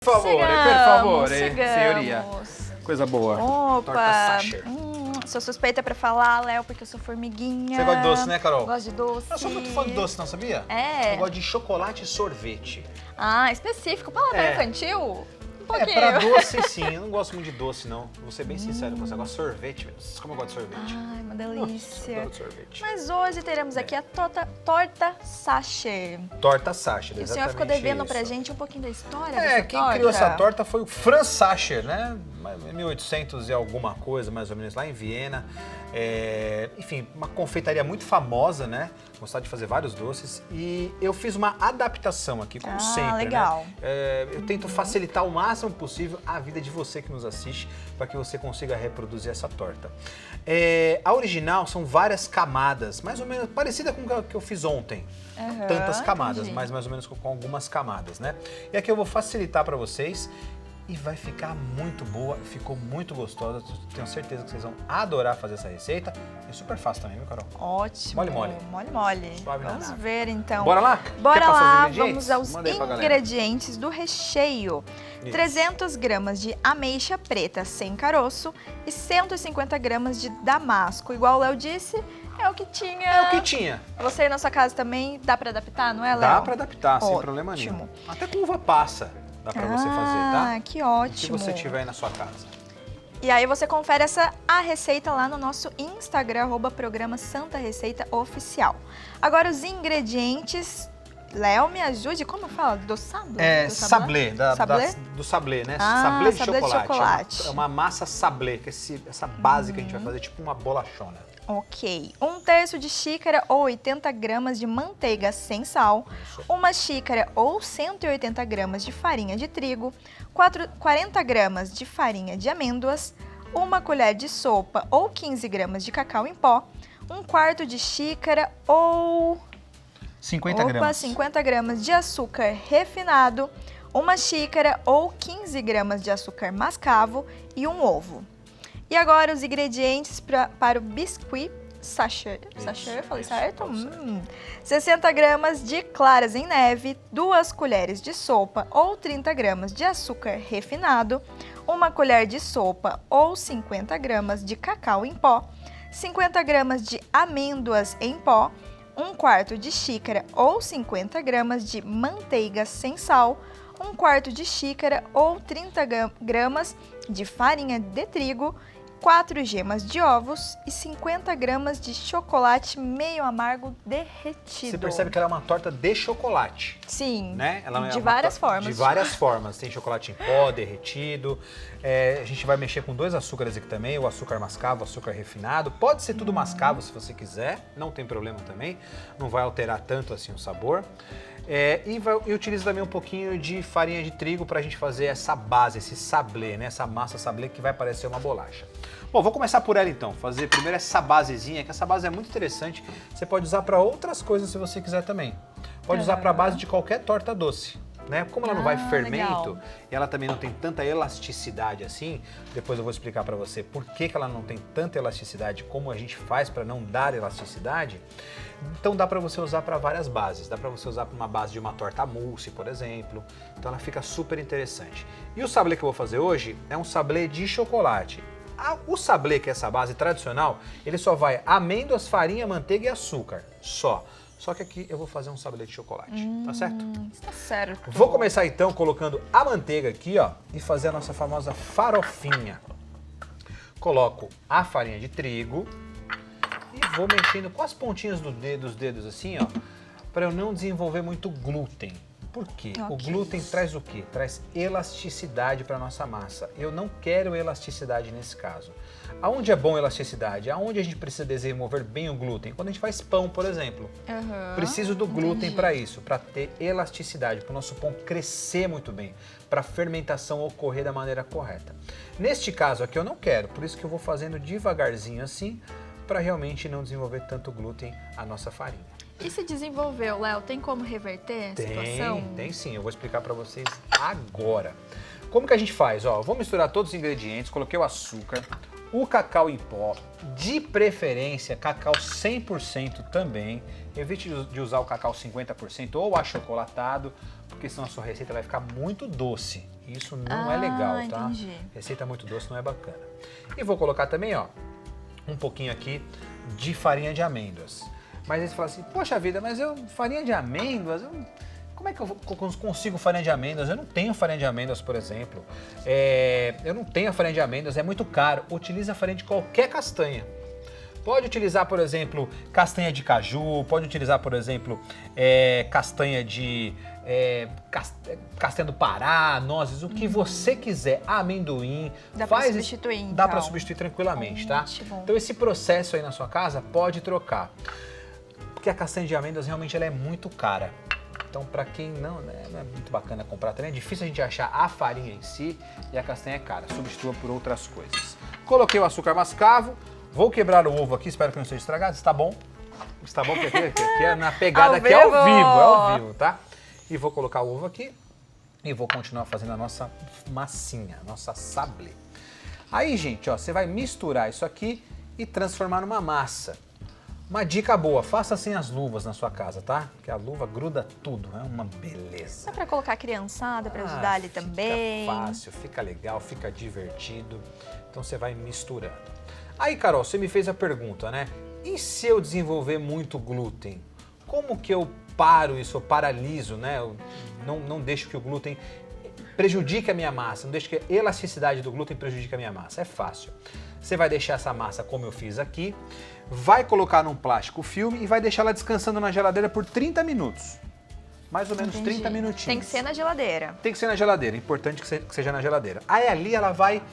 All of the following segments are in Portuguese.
Por favor, senhoria. Coisa boa. Opa! Torta Sacher. Sou suspeita pra falar, Léo, porque eu sou formiguinha. Você gosta de doce, né, Carol? Gosto de doce. Eu sou muito fã de doce, não sabia? É. Eu gosto de chocolate e sorvete. Ah, específico. Paladar infantil? Um pouquinho. Pra doce, sim. Eu não gosto muito de doce, não. Vou ser bem sincero com você. Eu gosto de sorvete. Como eu gosto de sorvete. Ai, uma Nossa, eu delícia. adoro sorvete. Mas hoje teremos aqui a torta Sacher. Torta Sacher, E o exatamente senhor ficou devendo isso. pra gente um pouquinho da história dessa Quem torta? criou essa torta foi o Franz Sacher, né? Em 1800 e alguma coisa, mais ou menos, lá em Viena. Enfim, uma confeitaria muito famosa, né? Gostava de fazer vários doces. E eu fiz uma adaptação aqui, como sempre, legal. né? Eu tento facilitar o máximo possível a vida de você que nos assiste, para que você consiga reproduzir essa torta. A original são várias camadas, mais ou menos parecida com o que eu fiz ontem. Tantas camadas, entendi. mas mais ou menos com algumas camadas, né? E aqui eu vou facilitar para vocês e vai ficar muito boa, ficou muito gostosa. Tenho certeza que vocês vão adorar fazer essa receita. É super fácil também, viu, Carol? Ótimo. Mole, mole. Mole, mole. Suave na Vamos nave. ver, então. Bora lá? Bora Quer passar lá, os ingredientes? vamos aos Manda aí pra galera. ingredientes do recheio. Isso. 300 gramas de ameixa preta sem caroço e 150 gramas de damasco. Igual o Léo disse, é o que tinha. É o que tinha. Você aí na sua casa também dá pra adaptar, não é, Léo? Dá pra adaptar, sem Ótimo. problema nenhum. Até com uva passa dá pra você fazer, tá? Ah, que O ótimo. que você tiver aí na sua casa. E aí você confere a receita lá no nosso Instagram, @programa Santa Receita Oficial. Agora os ingredientes, Léo, me ajude, como fala? Do sablé? Sablé, Sablé? do sablé, né? Ah, sablé de sablé de chocolate. chocolate. É uma massa sablé, que é essa base que a gente vai fazer, tipo uma bolachona. Ok. 1/3 de xícara ou 80 gramas de manteiga sem sal, Isso. 1 xícara ou 180 gramas de farinha de trigo, 40 gramas de farinha de amêndoas, 1 colher de sopa ou 15 gramas de cacau em pó, 1/4 de xícara ou 50 gramas. 50 gramas de açúcar refinado, 1 xícara ou 15 gramas de açúcar mascavo e um ovo. E agora os ingredientes para o biscuit Sacher. Sacher, falei certo? 60 gramas de claras em neve, 2 colheres de sopa ou 30 gramas de açúcar refinado, 1 colher de sopa ou 50 gramas de cacau em pó, 50 gramas de amêndoas em pó, 1/4 de xícara ou 50 gramas de manteiga sem sal, 1/4 de xícara ou 30 gramas de farinha de trigo, 4 gemas de ovos e 50 gramas de chocolate meio amargo derretido. Você percebe que ela é uma torta de chocolate, Sim, né? Ela de várias formas. De várias formas. Tem chocolate em pó, derretido. A gente vai mexer com 2 açúcares aqui também, o açúcar mascavo, o açúcar refinado. Pode ser tudo mascavo se você quiser, não tem problema também. Não vai alterar tanto assim o sabor. E utiliza também um pouquinho de farinha de trigo para a gente fazer essa base, esse sablé, né? Essa massa sablé que vai parecer uma bolacha. Bom, vou começar por ela então, fazer primeiro essa basezinha, que essa base é muito interessante. Você pode usar para outras coisas se você quiser também. Pode usar para a base de qualquer torta doce, né? Como ela não vai fermento, legal. e ela também não tem tanta elasticidade assim, depois eu vou explicar para você por que ela não tem tanta elasticidade, como a gente faz para não dar elasticidade. Então dá para você usar para várias bases, dá para você usar para uma base de uma torta mousse, por exemplo. Então ela fica super interessante. E o sablé que eu vou fazer hoje é um sablé de chocolate. O sablé, que é essa base tradicional, ele só vai amêndoas, farinha, manteiga e açúcar, só. Só que aqui eu vou fazer um sablé de chocolate, tá certo? Tá certo. Vou começar então colocando a manteiga aqui, ó, e fazer a nossa famosa farofinha. Coloco a farinha de trigo e vou mexendo com as pontinhas dos dedos assim, ó, para eu não desenvolver muito glúten. Por quê? O glúten traz o quê? Traz elasticidade para a nossa massa. Eu não quero elasticidade nesse caso. Aonde é bom elasticidade? Aonde a gente precisa desenvolver bem o glúten? Quando a gente faz pão, por exemplo. Preciso do glúten para isso, para ter elasticidade, para o nosso pão crescer muito bem, para a fermentação ocorrer da maneira correta. Neste caso aqui eu não quero, por isso que eu vou fazendo devagarzinho assim, para realmente não desenvolver tanto glúten a nossa farinha. E se desenvolveu, Léo, tem como reverter a situação? Tem sim, eu vou explicar para vocês agora. Como que a gente faz? Ó, vou misturar todos os ingredientes, coloquei o açúcar, o cacau em pó, de preferência cacau 100% também. Evite de usar o cacau 50% ou achocolatado, porque senão a sua receita vai ficar muito doce. Isso não é legal, tá? Entendi. Receita muito doce não é bacana. E vou colocar também, ó, um pouquinho aqui de farinha de amêndoas. Mas aí você fala assim, poxa vida, mas farinha de amêndoas, como é que eu consigo farinha de amêndoas? Eu não tenho farinha de amêndoas, por exemplo. Eu não tenho farinha de amêndoas, é muito caro. Utiliza a farinha de qualquer castanha. Pode utilizar, por exemplo, castanha de caju, pode utilizar, por exemplo, castanha de... castanha do Pará, nozes, o que você quiser, amendoim. Dá pra substituir, então. Dá pra substituir tranquilamente, tá? Ótimo. Então esse processo aí na sua casa pode trocar. Porque a castanha de amêndoas realmente ela é muito cara. Então, para quem não é muito bacana comprar também, é difícil a gente achar a farinha em si e a castanha é cara. Substitua por outras coisas. Coloquei o açúcar mascavo, vou quebrar o ovo aqui, espero que não esteja estragado. Está bom? Está bom, porque aqui é na pegada, aqui é ao vivo, tá? E vou colocar o ovo aqui e vou continuar fazendo a nossa massinha, a nossa sablé. Aí, gente, ó, você vai misturar isso aqui e transformar numa massa. Uma dica boa, faça sem as luvas na sua casa, tá? Porque a luva gruda tudo, é uma beleza. Dá pra colocar a criançada pra ajudar ali também. Fica fácil, fica legal, fica divertido. Então você vai misturando. Aí, Carol, você me fez a pergunta, né? E se eu desenvolver muito glúten? Como que eu paro isso, eu paraliso, né? Eu não deixo que o glúten prejudique a minha massa, não deixo que a elasticidade do glúten prejudique a minha massa. É fácil. Você vai deixar essa massa como eu fiz aqui, vai colocar num plástico filme e vai deixar ela descansando na geladeira por 30 minutos. Mais ou menos 30 minutinhos. Tem que ser na geladeira. Tem que ser na geladeira, importante que seja na geladeira. Aí ali ela vai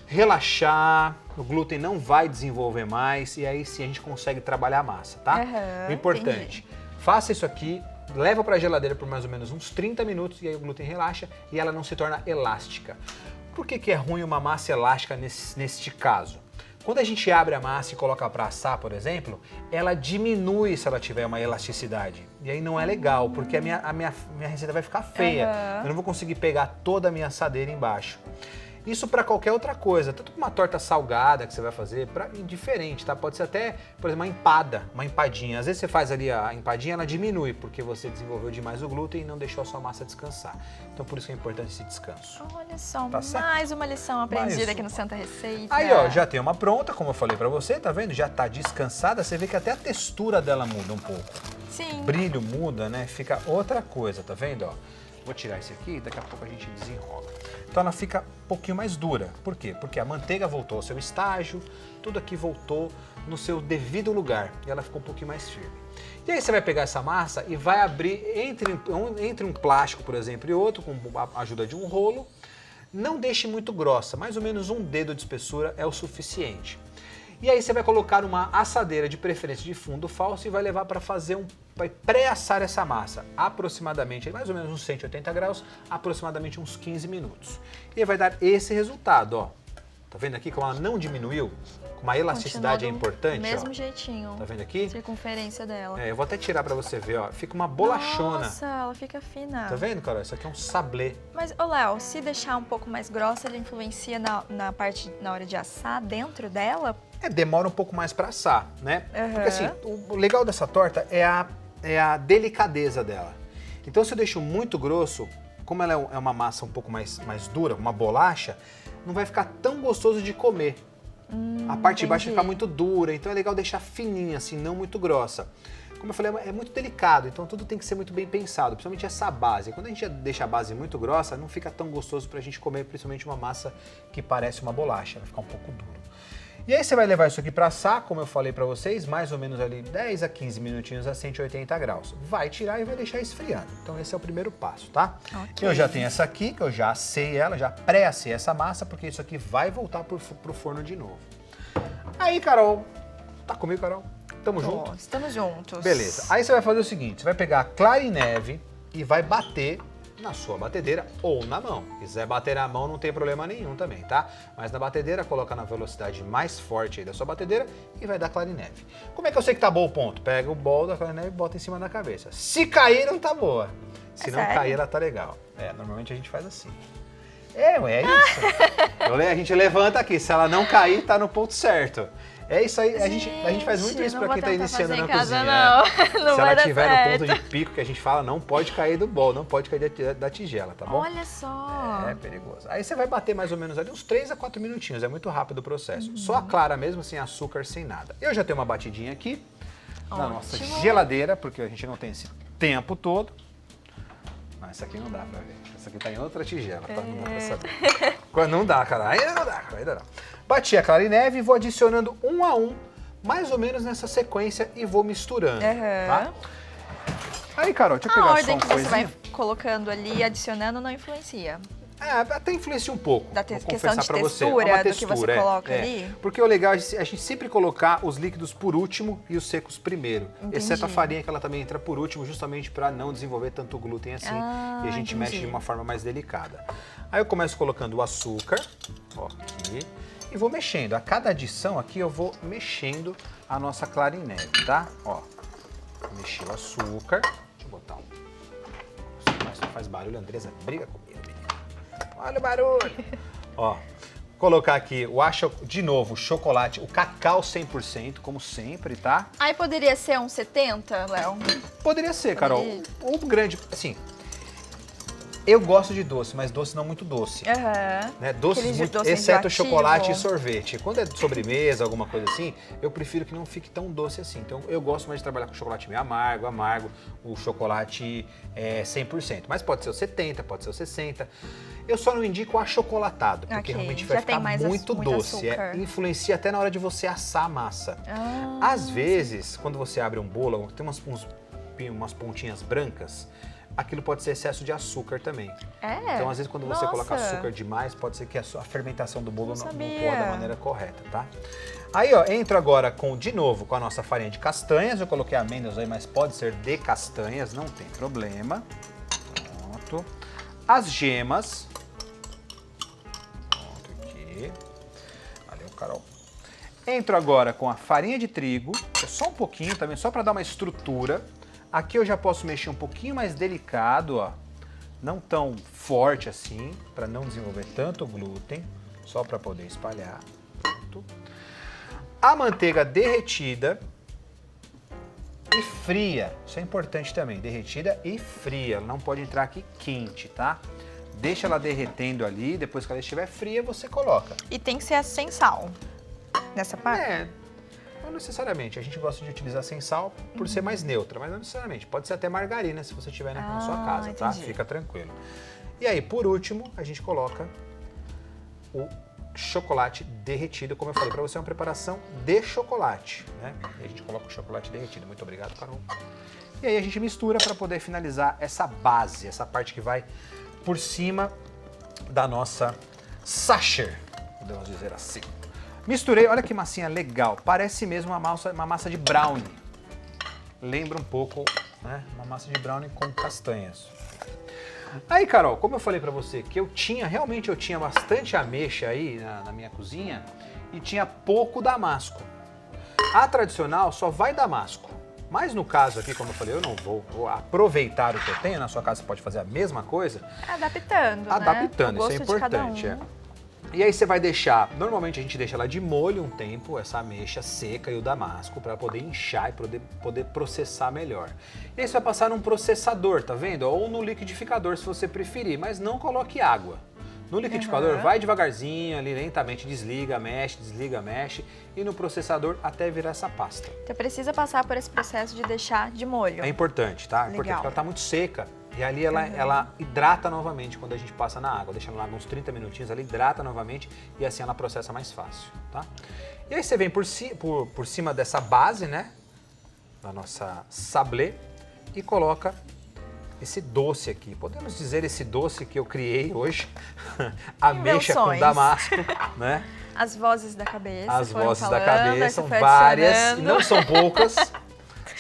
relaxar, o glúten não vai desenvolver mais e aí sim a gente consegue trabalhar a massa, tá? O importante, faça isso aqui, leva para a geladeira por mais ou menos uns 30 minutos e aí o glúten relaxa e ela não se torna elástica. Por que é ruim uma massa elástica neste caso? Quando a gente abre a massa e coloca para assar, por exemplo, ela diminui se ela tiver uma elasticidade. E aí não é legal, porque a minha receita vai ficar feia. Eu não vou conseguir pegar toda a minha assadeira embaixo. Isso para qualquer outra coisa, tanto uma torta salgada que você vai fazer, diferente, tá? Pode ser até, por exemplo, uma empadinha. Às vezes você faz ali a empadinha, ela diminui, porque você desenvolveu demais o glúten e não deixou a sua massa descansar. Então por isso que é importante esse descanso. Olha só, tá mais uma lição aprendida aqui no Santa Receita. Aí, ó, já tem uma pronta, como eu falei pra você, tá vendo? Já tá descansada, você vê que até a textura dela muda um pouco. Sim. O brilho muda, né? Fica outra coisa, tá vendo, ó? Vou tirar esse aqui e daqui a pouco a gente desenrola. Então ela fica um pouquinho mais dura. Por quê? Porque a manteiga voltou ao seu estágio, tudo aqui voltou no seu devido lugar e ela ficou um pouquinho mais firme. E aí você vai pegar essa massa e vai abrir entre um plástico, por exemplo, e outro, com a ajuda de um rolo. Não deixe muito grossa, mais ou menos um dedo de espessura é o suficiente. E aí você vai colocar numa assadeira, de preferência de fundo falso, e vai levar para fazer vai pré-assar essa massa, aproximadamente, mais ou menos uns 180 graus, aproximadamente uns 15 minutos. E aí vai dar esse resultado, ó. Tá vendo aqui como ela não diminuiu? Como a elasticidade é importante, mesmo ó. Jeitinho. Tá vendo aqui? Circunferência dela. Eu vou até tirar para você ver, ó. Fica uma bolachona. Nossa, ela fica fina. Tá vendo, Carol? Isso aqui é um sablé. Mas, ô Léo, se deixar um pouco mais grossa, ele influencia na hora de assar dentro dela? Demora um pouco mais para assar, né? Porque assim, o legal dessa torta é a delicadeza dela. Então se eu deixo muito grosso, como ela é uma massa um pouco mais dura, uma bolacha, não vai ficar tão gostoso de comer. A parte de baixo vai ficar muito dura, então é legal deixar fininha, assim, não muito grossa. Como eu falei, é muito delicado, então tudo tem que ser muito bem pensado, principalmente essa base. Quando a gente deixa a base muito grossa, não fica tão gostoso pra gente comer, principalmente uma massa que parece uma bolacha, vai ficar um pouco duro. E aí você vai levar isso aqui para assar, como eu falei para vocês, mais ou menos ali 10 a 15 minutinhos a 180 graus. Vai tirar e vai deixar esfriando. Então esse é o primeiro passo, tá? Okay. Eu já tenho essa aqui, que eu já assei ela, já pré-assei essa massa, porque isso aqui vai voltar pro forno de novo. Aí, Carol, tá comigo, Carol? Tamo junto? Estamos juntos. Beleza. Aí você vai fazer o seguinte, você vai pegar a clara em neve e vai bater na sua batedeira ou na mão. Se quiser bater na mão não tem problema nenhum também, tá? Mas na batedeira, coloca na velocidade mais forte aí da sua batedeira e vai dar clara em neve. Como é que eu sei que tá bom o ponto? Pega o bol da clara em neve e bota em cima da cabeça. Se cair, não tá boa. Se não cair, ela tá legal. Normalmente a gente faz assim. É isso. A gente levanta aqui, se ela não cair, tá no ponto certo. É isso aí, a gente faz muito isso pra quem tá iniciando na cozinha. Não. Não se ela vai tiver dar no ponto certo. de pico, que a gente fala, não pode cair do bol, não pode cair da tigela, tá bom? Olha só. É perigoso. Aí você vai bater mais ou menos ali uns 3 a 4 minutinhos, é muito rápido o processo. Só a clara mesmo, sem açúcar, sem nada. Eu já tenho uma batidinha aqui na nossa geladeira, porque a gente não tem esse tempo todo. Mas essa aqui não dá pra ver. Essa aqui tá em outra tigela, tá? Não dá pra saber. Quando não dá, cara. Ainda não dá, cara. Ainda não. Bati a clara em neve e vou adicionando um a um, mais ou menos nessa sequência, e vou misturando, tá? Aí, Carol, deixa eu pegar A só ordem uma que você coisinha. vai colocando ali e adicionando não influencia. Até influencia um pouco. Da vou questão confessar de pra você. textura É uma do que você textura, coloca ali? Porque o legal é a gente sempre colocar os líquidos por último e os secos primeiro. Entendi. Exceto a farinha, que ela também entra por último, justamente para não desenvolver tanto glúten assim. E a gente mexe de uma forma mais delicada. Aí eu começo colocando o açúcar, ó, aqui, e vou mexendo. A cada adição aqui eu vou mexendo a nossa clara em neve, tá? Ó, mexi o açúcar. Deixa eu botar um. Nossa, faz barulho, Andresa briga comigo, menina. Olha o barulho. Ó, colocar aqui de novo, o chocolate, o cacau 100%, como sempre, tá? Aí poderia ser um 70, Léo? Poderia ser, Carol. Poderia. O grande, assim, eu gosto de doce, mas doce não muito doce. Aham. Né? Doces Aquele muito, doce exceto enjoativo. chocolate e sorvete. Quando é de sobremesa, alguma coisa assim, eu prefiro que não fique tão doce assim. Então eu gosto mais de trabalhar com chocolate meio amargo, o chocolate 100%. Mas pode ser o 70, pode ser o 60. Eu só não indico o achocolatado, porque Ok, realmente já vai tem ficar mais muito muito doce. açúcar. Influencia até na hora de você assar a massa. Às vezes, quando você abre um bolo, tem umas pontinhas brancas, aquilo pode ser excesso de açúcar também. Então, às vezes, quando você coloca açúcar demais, pode ser que a fermentação do bolo não ocorra da maneira correta, tá? Aí, ó, entro agora de novo com a nossa farinha de castanhas. Eu coloquei amêndoas aí, mas pode ser de castanhas, não tem problema. Pronto. As gemas. Pronto, aqui. Valeu, Carol. Entro agora com a farinha de trigo, que é só um pouquinho também, só para dar uma estrutura. Aqui eu já posso mexer um pouquinho mais delicado, ó. Não tão forte assim, para não desenvolver tanto glúten, só para poder espalhar. Pronto. A manteiga derretida e fria, isso é importante também, derretida e fria, ela não pode entrar aqui quente, tá? Deixa ela derretendo ali, depois que ela estiver fria, você coloca. E tem que ser sem sal nessa parte? Não necessariamente, a gente gosta de utilizar sem sal por ser mais neutra, mas não necessariamente, pode ser até margarina se você tiver na sua casa, tá? Entendi. Fica tranquilo. E aí, por último, a gente coloca o chocolate derretido, como eu falei para você, é uma preparação de chocolate, né? E a gente coloca o chocolate derretido. Muito obrigado, Carol. E aí a gente mistura para poder finalizar essa base, essa parte que vai por cima da nossa sacher, podemos dizer assim. Misturei, olha que massinha legal, parece mesmo uma massa de brownie. Lembra um pouco, né, uma massa de brownie com castanhas. Aí, Carol, como eu falei pra você que realmente eu tinha bastante ameixa aí na minha cozinha e tinha pouco damasco. A tradicional só vai damasco. Mas no caso aqui, como eu falei, eu não vou aproveitar o que eu tenho. Na sua casa você pode fazer a mesma coisa. Adaptando, Adaptando, né? isso é importante. E aí você vai deixar, normalmente a gente deixa ela de molho um tempo, essa ameixa seca e o damasco, para poder inchar e poder processar melhor. E aí você vai passar num processador, tá vendo? Ou no liquidificador, se você preferir, mas não coloque água. No liquidificador, vai devagarzinho, ali lentamente, desliga, mexe, e no processador até virar essa pasta. Então precisa passar por esse processo de deixar de molho. É importante, tá? Legal. Porque ela tá muito seca. E ali ela hidrata novamente quando a gente passa na água. Deixa ela lá uns 30 minutinhos, ela hidrata novamente e assim ela processa mais fácil, tá? E aí você vem por cima dessa base, né? Da nossa sablé e coloca esse doce aqui. Podemos dizer esse doce que eu criei hoje. Ameixa com damasco, né? As vozes da cabeça. As vozes falando, da cabeça são várias, e não são poucas.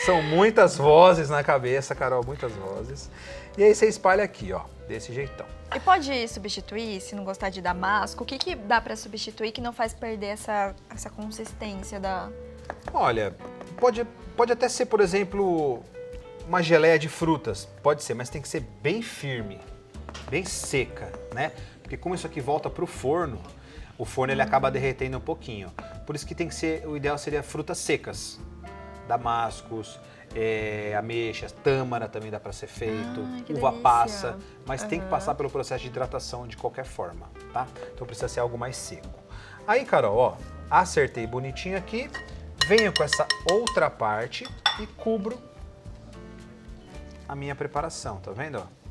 São muitas vozes na cabeça, Carol, muitas vozes. E aí você espalha aqui, ó, desse jeitão. E pode substituir, se não gostar de damasco, o que dá pra substituir que não faz perder essa consistência da... Olha, pode até ser, por exemplo, uma geleia de frutas. Pode ser, mas tem que ser bem firme, bem seca, né? Porque Porque como isso aqui volta pro forno, o forno ele acaba derretendo um pouquinho. Por isso que tem que ser, o ideal seria frutas secas. Damascos, ameixas, tâmara também dá para ser feito, que uva delícia. passa, mas tem que passar pelo processo de hidratação de qualquer forma, tá? Então precisa ser algo mais seco. Aí, Carol, ó, acertei bonitinho aqui, venho com essa outra parte e cubro a minha preparação, tá vendo, ó?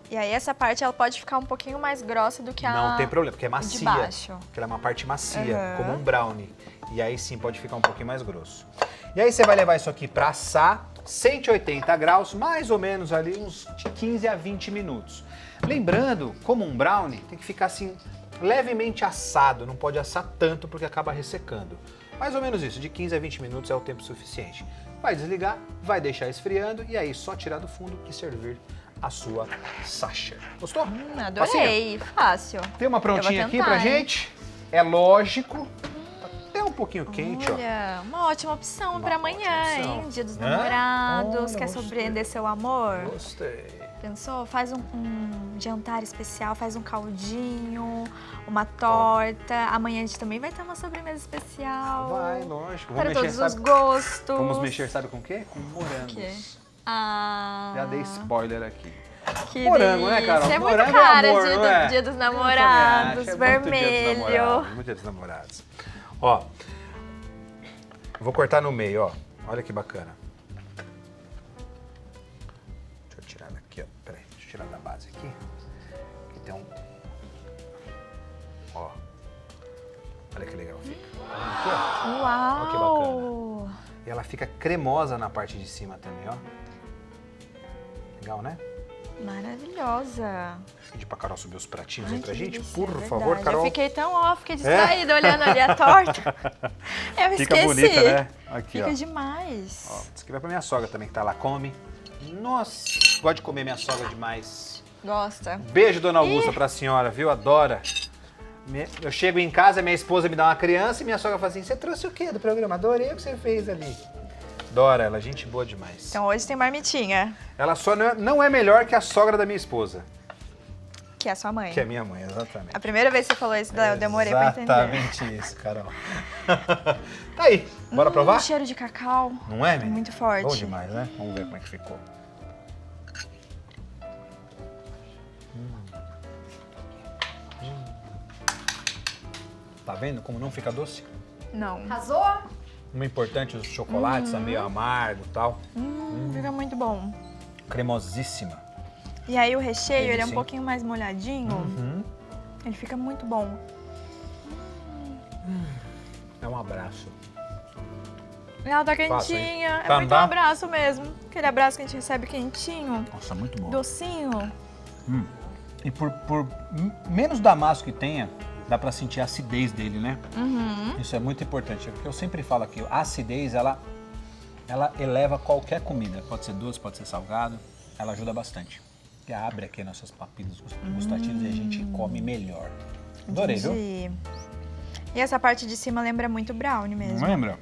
E aí essa parte ela pode ficar um pouquinho mais grossa do que a Não tem problema, porque é macia. de baixo. Porque ela é uma parte macia, Aham. como um brownie. E aí sim pode ficar um pouquinho mais grosso. E aí você vai levar isso aqui para assar, 180 graus, mais ou menos ali uns de 15 a 20 minutos. Lembrando, como um brownie, tem que ficar assim levemente assado, não pode assar tanto porque acaba ressecando. Mais ou menos isso, de 15 a 20 minutos é o tempo suficiente. Vai desligar, vai deixar esfriando e aí só tirar do fundo e servir a sua Sasha. Gostou? Adorei, fácil. Tem uma prontinha Eu vou aqui tentar, pra hein? gente. É lógico. Até um pouquinho quente, ó. Olha, uma ótima opção Uma para amanhã, ótima opção. hein? Dia dos Né? namorados, Olha, quer gostei. surpreender seu amor? Gostei. Pensou? Faz um jantar especial, faz um caldinho, uma torta. Amanhã a gente também vai ter uma sobremesa especial. Vai, lógico. Para Vamos mexer, todos os sabe? gostos. Vamos mexer, sabe com o quê? Com O quê? morangos. Ah, Já dei spoiler aqui. que Morango, né, delícia. Carol? É muito Morango cara, amor, dia, não é? dia dos Eu também namorados, acho, é vermelho. Muito dia dos namorados. Ó, vou cortar no meio, ó. Olha que bacana. Deixa eu tirar daqui, ó. Peraí, deixa eu tirar da base aqui. Aqui tem um... Ó. Olha que legal fica. Aqui, ó. Uau! Ó que bacana. E ela fica cremosa na parte de cima também, ó. Legal, né? Maravilhosa. Pedir pra Carol subir os pratinhos Ai, aí pra que gente, delícia, por é favor, verdade. Carol. Eu fiquei tão fiquei distraída olhando ali a torta. Eu Fica esqueci. bonita, né? Aqui, Fica ó. demais. Ó, isso aqui vai pra minha sogra também, que tá lá, come. Nossa, gosto de comer minha sogra demais. Gosta. Beijo, dona Augusta, pra senhora, viu? Adora. Eu chego em casa, minha esposa me dá uma criança e minha sogra fala assim, você trouxe o quê do programa? Adorei o que você fez ali. Adora ela, gente boa demais. Então hoje tem marmitinha, Ela só não é melhor que a sogra da minha esposa, que é a sua mãe. que é minha mãe, exatamente. A primeira vez que você falou isso, eu demorei pra entender. Exatamente isso, Carol. Tá aí, bora provar? Cheiro de cacau. Não é, menina? Muito forte. Bom demais, né? Vamos ver como é que ficou. Tá vendo como não fica doce? Não. Arrasou? Uma importante, os chocolates são meio amargo e tal. Fica muito bom. Cremosíssima. E aí o recheio, ele é um Sim. pouquinho mais molhadinho. Ele fica muito bom. É um abraço. Ela tá Fácil, hein? quentinha. É Tá, muito não um tá? abraço mesmo. Aquele abraço que a gente recebe quentinho, Nossa, muito bom. docinho. E por menos damasco que tenha, dá pra sentir a acidez dele, né? Isso é muito importante. Porque eu sempre falo aqui, a acidez, ela eleva qualquer comida. Pode ser doce, pode ser salgado. Ela ajuda bastante. E abre aqui nossas papilas gustativas e a gente come melhor. Adorei, viu? E essa parte de cima lembra muito brownie mesmo. Não lembra?